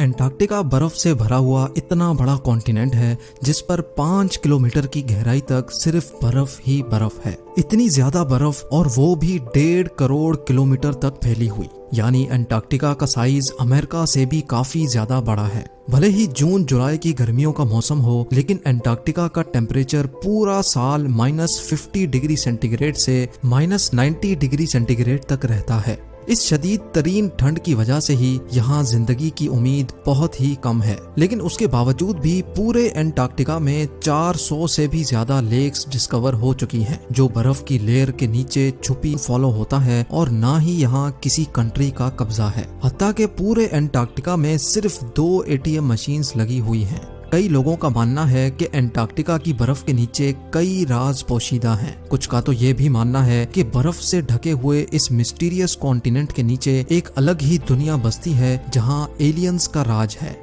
Antarctica बर्फ से भरा हुआ इतना बड़ा कॉन्टिनेंट है जिस पर 5 किलोमीटर की गहराई तक सिर्फ बर्फ ही बर्फ है। इतनी ज्यादा बर्फ और वो भी 1.5 करोड़ किलोमीटर तक फैली हुई, यानी एंटार्क्टिका का साइज अमेरिका से भी काफी ज्यादा बड़ा है। भले ही जून जुलाई की गर्मियों का मौसम हो, लेकिन एंटार्क्टिका का टेम्परेचर पूरा साल -50 डिग्री सेंटीग्रेड से -90 डिग्री सेंटीग्रेड तक रहता है। इस शदीद तरीन ठंड की वजह से ही यहाँ जिंदगी की उम्मीद बहुत ही कम है, लेकिन उसके बावजूद भी पूरे एंटार्क्टिका में 400 से भी ज्यादा लेक्स डिस्कवर हो चुकी हैं, जो बर्फ की लेयर के नीचे छुपी फॉलो होता है और ना ही यहाँ किसी कंट्री का कब्जा है। हत्ता के पूरे एंटार्क्टिका में सिर्फ 2 ATM मशीन्स लगी हुई हैं। कई लोगों का मानना है कि एंटार्क्टिका की बर्फ के नीचे कई राज पोशीदा हैं। कुछ का तो ये भी मानना है कि बर्फ से ढके हुए इस मिस्टीरियस कॉन्टिनेंट के नीचे एक अलग ही दुनिया बसती है जहां एलियंस का राज है।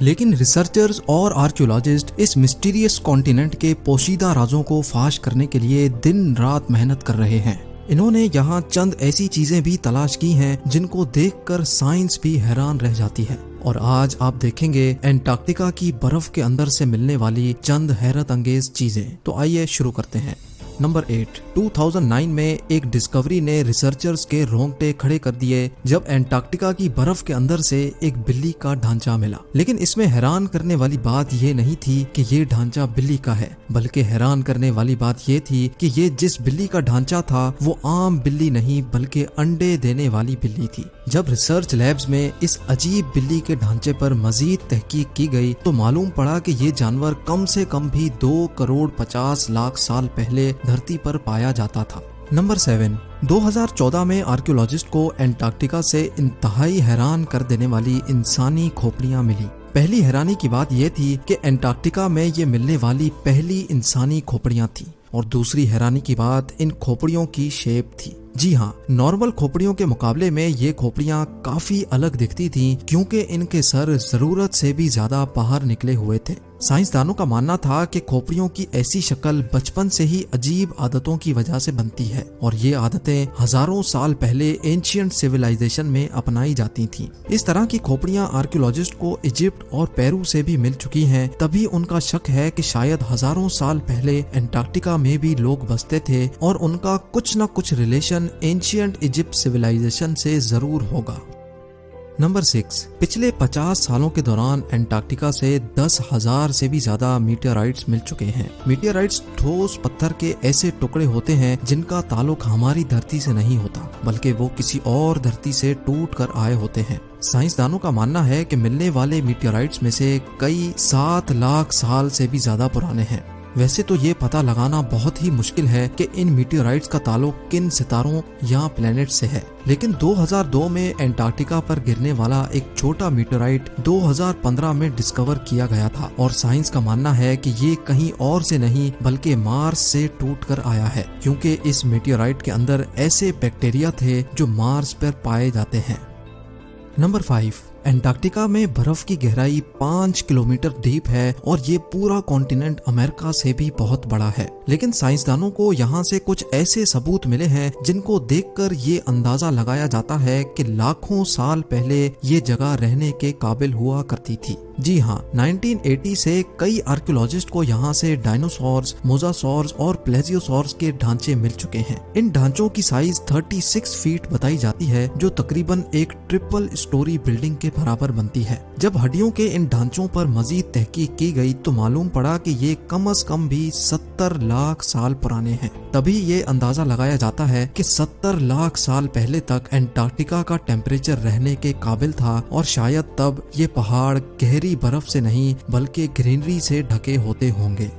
लेकिन रिसर्चर्स और आर्कियोलॉजिस्ट इस मिस्टीरियस कॉन्टिनेंट के पोशीदा राजों को फाश करने के लिए दिन रात मेहनत कर रहे हैं। इन्होंने यहाँ चंद ऐसी चीजें भी तलाश की हैं जिनको देखकर साइंस भी हैरान रह जाती है। और आज आप देखेंगे एंटार्क्टिका की बर्फ के अंदर से मिलने वाली चंद हैरत अंगेज चीजें। तो आइए शुरू करते हैं। नंबर 8, 2009 में एक डिस्कवरी ने रिसर्चर्स के रोंगटे खड़े कर दिए जब एंटार्क्टिका की बर्फ के अंदर से एक बिल्ली का ढांचा मिला। लेकिन इसमें हैरान करने वाली बात ये नहीं थी कि ये ढांचा बिल्ली का है, बल्कि हैरान करने वाली बात ये थी कि ये जिस बिल्ली का ढांचा था वो आम बिल्ली नहीं बल्कि अंडे देने वाली बिल्ली थी। जब रिसर्च लैब्स में इस अजीब बिल्ली के ढांचे पर मजीद तहकीक की गई तो मालूम पड़ा कि ये जानवर कम से कम भी 2 करोड़ 50 लाख साल पहले धरती पर पाया जाता था। नंबर 7, 2014 में आर्कियोलॉजिस्ट को एंटार्क्टिका से इंतहाई हैरान कर देने वाली इंसानी खोपड़ियां मिली। पहली हैरानी की बात यह थी कि एंटार्क्टिका में ये मिलने वाली पहली इंसानी खोपड़ियां थी, और दूसरी हैरानी की बात इन खोपड़ियों की शेप थी। जी हाँ, नॉर्मल खोपड़ियों के मुकाबले में ये खोपड़ियां काफी अलग दिखती थीं क्योंकि इनके सर जरूरत से भी ज्यादा बाहर निकले हुए थे। साइंसदानों का मानना था कि खोपड़ियों की ऐसी शक्ल बचपन से ही अजीब आदतों की वजह से बनती है, और ये आदतें हजारों साल पहले एंशिएंट सिविलाइजेशन में अपनाई जाती थीं। इस तरह की खोपड़ियां आर्कियोलॉजिस्ट को इजिप्ट और पेरू से भी मिल चुकी हैं, तभी उनका शक है कि शायद हजारों साल पहले एंटार्क्टिका में भी लोग बसते थे और उनका कुछ न कुछ रिलेशन एंशिएंट इजिप्ट सिविलाइजेशन से जरूर होगा। नंबर 6, पिछले 50 सालों के दौरान एंटार्क्टिका से 10,000 से भी ज्यादा मीटियोराइट्स मिल चुके हैं। मीटियोराइट्स ठोस पत्थर के ऐसे टुकड़े होते हैं जिनका ताल्लुक हमारी धरती से नहीं होता, बल्कि वो किसी और धरती से टूट कर आए होते हैं। साइंसदानों का मानना है कि मिलने वाले मीटियोराइट्स में से कई 7 लाख साल से भी ज्यादा पुराने हैं। वैसे तो ये पता लगाना बहुत ही मुश्किल है कि इन मीटियोराइट्स का ताल्लुक किन सितारों या प्लेनेट से है, लेकिन 2002 में एंटार्क्टिका पर गिरने वाला एक छोटा मीटियोराइट 2015 में डिस्कवर किया गया था, और साइंस का मानना है कि ये कहीं और से नहीं बल्कि मार्स से टूटकर आया है, क्योंकि इस मीटियोराइट के अंदर ऐसे बैक्टीरिया थे जो मार्स पर पाए जाते हैं। नंबर 5, एंटार्क्टिका में बर्फ की गहराई 5 किलोमीटर डीप है और ये पूरा कॉन्टिनेंट अमेरिका से भी बहुत बड़ा है। लेकिन साइंसदानों को यहाँ से कुछ ऐसे सबूत मिले हैं जिनको देखकर ये अंदाजा लगाया जाता है कि लाखों साल पहले ये जगह रहने के काबिल हुआ करती थी। जी हाँ, 1980 से कई आर्कियोलॉजिस्ट को यहाँ से डायनासोर्स, मोजासोर्स और प्लेजियोसोर्स के ढांचे मिल चुके हैं। इन ढांचों की साइज 36 फीट बताई जाती है, जो तकरीबन एक ट्रिपल स्टोरी बिल्डिंग के बराबर बनती है। जब हड्डियों के इन ढांचों पर मजीद तहकीक की गई तो मालूम पड़ा कि ये कम से कम भी 70 लाख साल पुराने हैं। तभी ये अंदाजा लगाया जाता है कि 70 लाख साल पहले तक एंटार्क्टिका का टेम्परेचर रहने के काबिल था, और शायद तब ये पहाड़ गहरी बर्फ से नहीं बल्कि ग्रीनरी से ढके होते होंगे।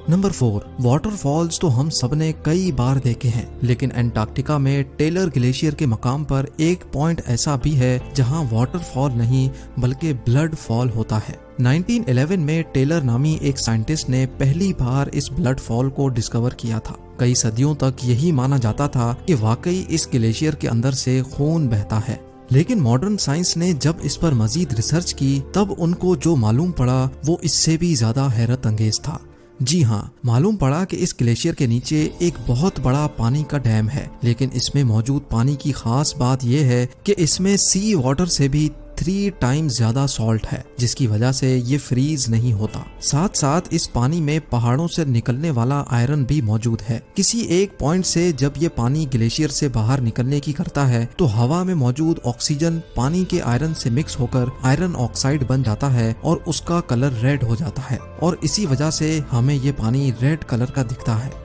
नंबर 4, वाटरफॉल्स तो हम सबने कई बार देखे हैं, लेकिन एंटार्क्टिका में टेलर ग्लेशियर के मकाम पर एक पॉइंट ऐसा भी है जहां वाटरफॉल नहीं बल्कि ब्लड फॉल होता है। 1911 में टेलर नामी एक साइंटिस्ट ने पहली बार इस ब्लड फॉल को डिस्कवर किया था। कई सदियों तक यही माना जाता था कि वाकई इस ग्लेशियर के अंदर से खून बहता है, लेकिन मॉडर्न साइंस ने जब इस पर मजीद रिसर्च की तब उनको जो मालूम पड़ा वो इससे भी ज्यादा हैरत अंगेज था। जी हाँ, मालूम पड़ा कि इस ग्लेशियर के नीचे एक बहुत बड़ा पानी का डैम है, लेकिन इसमें मौजूद पानी की खास बात यह है कि इसमें सी वाटर से भी 3 टाइम्स ज्यादा सॉल्ट है, जिसकी वजह से ये फ्रीज नहीं होता। साथ साथ इस पानी में पहाड़ों से निकलने वाला आयरन भी मौजूद है। किसी एक पॉइंट से जब ये पानी ग्लेशियर से बाहर निकलने की करता है तो हवा में मौजूद ऑक्सीजन पानी के आयरन से मिक्स होकर आयरन ऑक्साइड बन जाता है और उसका कलर रेड हो जाता है और इसी वजह से हमें ये पानी रेड कलर का दिखता है।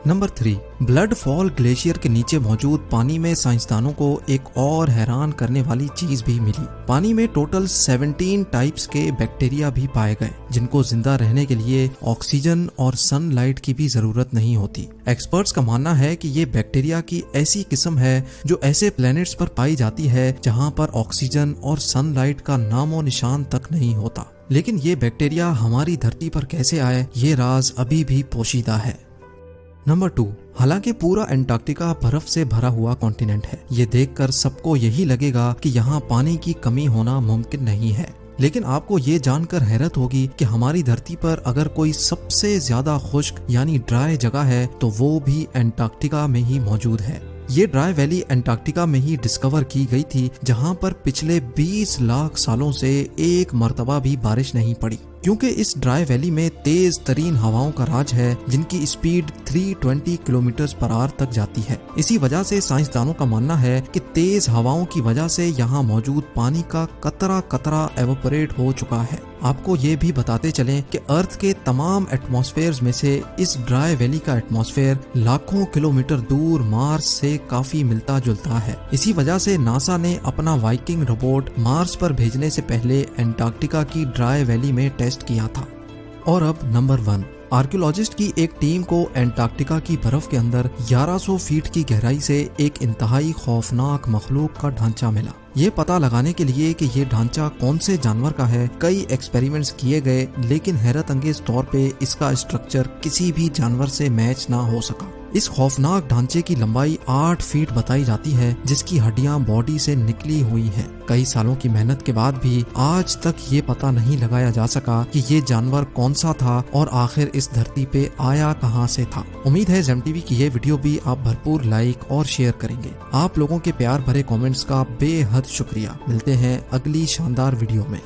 नंबर 3, ब्लड फॉल ग्लेशियर के नीचे मौजूद पानी में साइंसदानों को एक और हैरान करने वाली चीज भी मिली। पानी में टोटल 17 टाइप्स के बैक्टीरिया भी पाए गए, जिनको जिंदा रहने के लिए ऑक्सीजन और सनलाइट की भी जरूरत नहीं होती। एक्सपर्ट्स का मानना है कि ये बैक्टीरिया की ऐसी किस्म है जो ऐसे प्लैनेट्स पर पाई जाती है जहाँ पर ऑक्सीजन और सनलाइट का नामो निशान तक नहीं होता। लेकिन ये बैक्टीरिया हमारी धरती पर कैसे आए, ये राज अभी भी पोशीदा है। नंबर 2, हालांकि पूरा एंटार्क्टिका बर्फ से भरा हुआ कॉन्टिनेंट है, ये देखकर सबको यही लगेगा कि यहाँ पानी की कमी होना मुमकिन नहीं है। लेकिन आपको ये जानकर हैरत होगी कि हमारी धरती पर अगर कोई सबसे ज्यादा खुश्क यानी ड्राई जगह है तो वो भी एंटार्क्टिका में ही मौजूद है। ये ड्राई वैली एंटार्क्टिका में ही डिस्कवर की गई थी, जहाँ पर पिछले 20 लाख सालों से एक मर्तबा भी बारिश नहीं पड़ी, क्योंकि इस ड्राई वैली में तेज तरीन हवाओं का राज है जिनकी स्पीड 320 किलोमीटर पर आवर तक जाती है। इसी वजह से साइंसदानों का मानना है कि तेज हवाओं की वजह से यहाँ मौजूद पानी का कतरा कतरा एवोपरेट हो चुका है। आपको ये भी बताते चलें कि अर्थ के तमाम एटमॉस्फेयर्स में से इस ड्राई वैली का एटमॉस्फेयर लाखों किलोमीटर दूर मार्स से काफी मिलता जुलता है। इसी वजह से नासा ने अपना वाइकिंग रोबोट मार्स पर भेजने से पहले एंटार्क्टिका की ड्राई वैली में टेस्ट किया था। और अब नंबर 1, आर्कियोलॉजिस्ट की एक टीम को एंटार्क्टिका की बर्फ के अंदर 1100 फीट की गहराई से एक इंतहाई खौफनाक मखलूक का ढांचा मिला। ये पता लगाने के लिए कि ये ढांचा कौन से जानवर का है, कई एक्सपेरिमेंट्स किए गए, लेकिन हैरत अंगेज तौर पे इसका स्ट्रक्चर किसी भी जानवर से मैच ना हो सका। इस खौफनाक ढांचे की लंबाई 8 फीट बताई जाती है, जिसकी हड्डियां बॉडी से निकली हुई हैं। कई सालों की मेहनत के बाद भी आज तक ये पता नहीं लगाया जा सका कि ये जानवर कौन सा था और आखिर इस धरती पे आया कहां से था। उम्मीद है जेम टीवी की ये वीडियो भी आप भरपूर लाइक और शेयर करेंगे। आप लोगों के प्यार भरे कमेंट्स का बेहद शुक्रिया। मिलते हैं अगली शानदार वीडियो में।